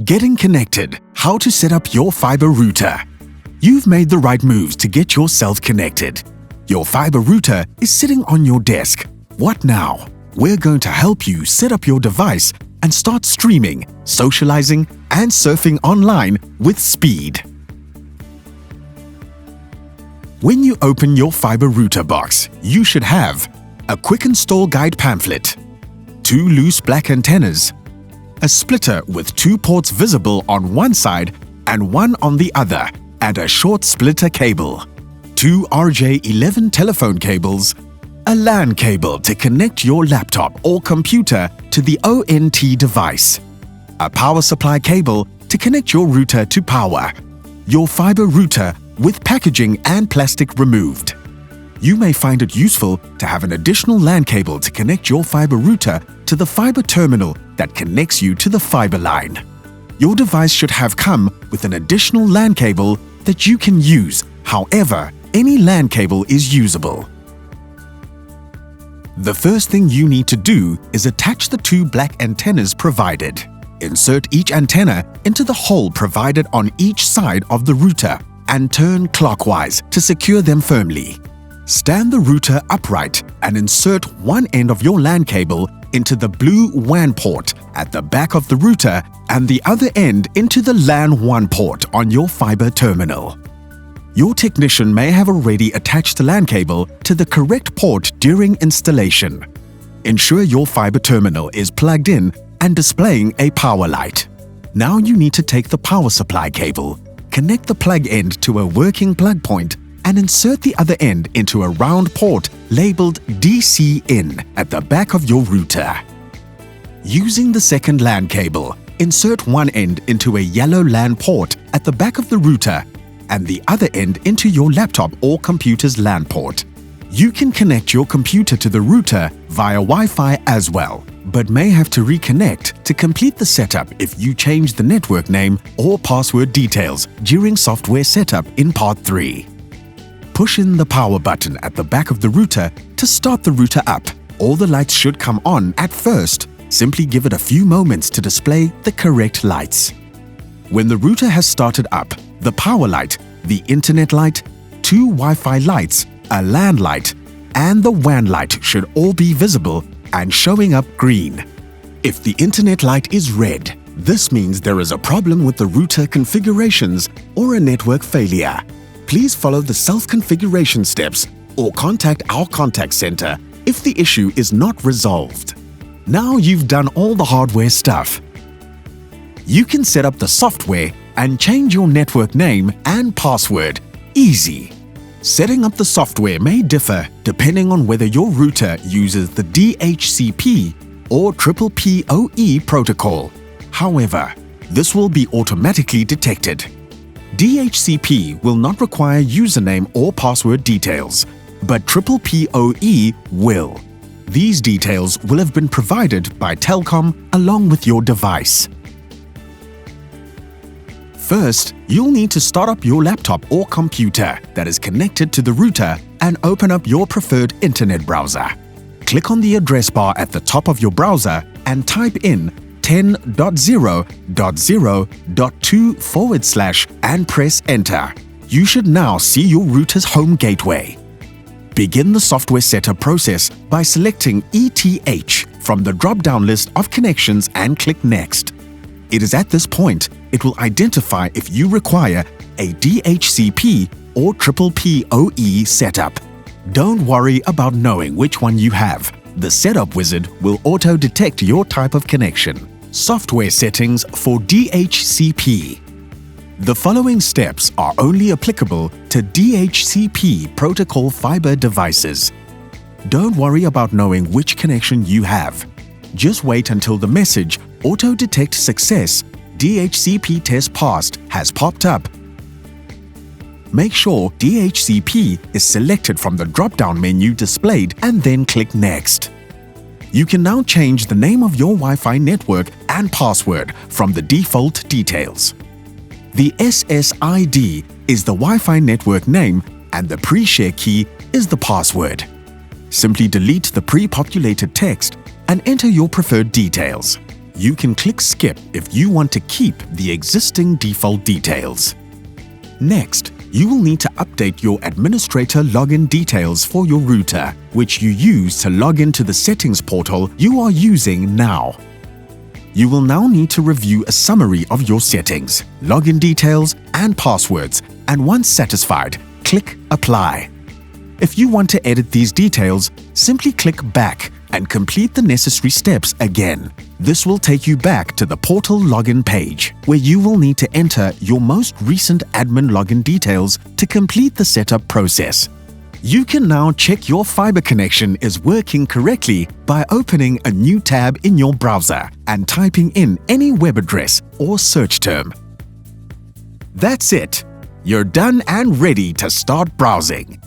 Getting connected. How to set up your fiber router. You've made the right moves to get yourself connected. Your fiber router is sitting on your desk. What now? We're going to help you set up your device and start streaming, socializing, and surfing online with speed. When you open your fiber router box, you should have a quick install guide pamphlet, 2 loose black antennas, a splitter with 2 ports visible on one side and one on the other, and a short splitter cable, 2 RJ11 telephone cables, a LAN cable to connect your laptop or computer to the ONT device, a power supply cable to connect your router to power, your fiber router with packaging and plastic removed. You may find it useful to have an additional LAN cable to connect your fiber router to the fiber terminal that connects you to the fiber line. Your device should have come with an additional LAN cable that you can use. However, any LAN cable is usable. The first thing you need to do is attach the 2 black antennas provided. Insert each antenna into the hole provided on each side of the router and turn clockwise to secure them firmly. Stand the router upright and insert one end of your LAN cable into the blue WAN port at the back of the router and the other end into the LAN 1 port on your fiber terminal. Your technician may have already attached the LAN cable to the correct port during installation. Ensure your fiber terminal is plugged in and displaying a power light. Now you need to take the power supply cable, connect the plug end to a working plug point, and insert the other end into a round port labeled DC in at the back of your router. Using the second LAN cable, insert one end into a yellow LAN port at the back of the router and the other end into your laptop or computer's LAN port. You can connect your computer to the router via Wi-Fi as well, but may have to reconnect to complete the setup if you change the network name or password details during software setup in Part 3. Push in the power button at the back of the router to start the router up. All the lights should come on at first. Simply give it a few moments to display the correct lights. When the router has started up, the power light, the internet light, 2 Wi-Fi lights, a LAN light, and the WAN light should all be visible and showing up green. If the internet light is red, this means there is a problem with the router configurations or a network failure. Please follow the self-configuration steps or contact our contact center if the issue is not resolved. Now you've done all the hardware stuff. You can set up the software and change your network name and password. Easy. Setting up the software may differ depending on whether your router uses the DHCP or PPPoE protocol. However, this will be automatically detected. DHCP will not require username or password details, but PPPoE will. These details will have been provided by Telkom along with your device. First, you'll need to start up your laptop or computer that is connected to the router and open up your preferred internet browser. Click on the address bar at the top of your browser and type in 10.0.0.2/ and press Enter. You should now see your router's home gateway. Begin the software setup process by selecting ETH from the drop-down list of connections and click Next. It is at this point it will identify if you require a DHCP or PPPoE setup. Don't worry about knowing which one you have. The setup wizard will auto-detect your type of connection. Software settings for DHCP. The following steps are only applicable to DHCP protocol fiber devices. Don't worry about knowing which connection you have. Just wait until the message Auto Detect Success DHCP Test Passed has popped up. Make sure DHCP is selected from the drop-down menu displayed and then click Next. You can now change the name of your Wi-Fi network and password from the default details. The SSID is the Wi-Fi network name and the pre-share key is the password. Simply delete the pre-populated text and enter your preferred details. You can click Skip if you want to keep the existing default details. Next, you will need to update your administrator login details for your router, which you use to log into the settings portal you are using now. You will now need to review a summary of your settings, login details, and passwords, and once satisfied, click Apply. If you want to edit these details, simply click Back and complete the necessary steps again. This will take you back to the portal login page, where you will need to enter your most recent admin login details to complete the setup process. You can now check your Fibre connection is working correctly by opening a new tab in your browser and typing in any web address or search term. That's it. You're done and ready to start browsing.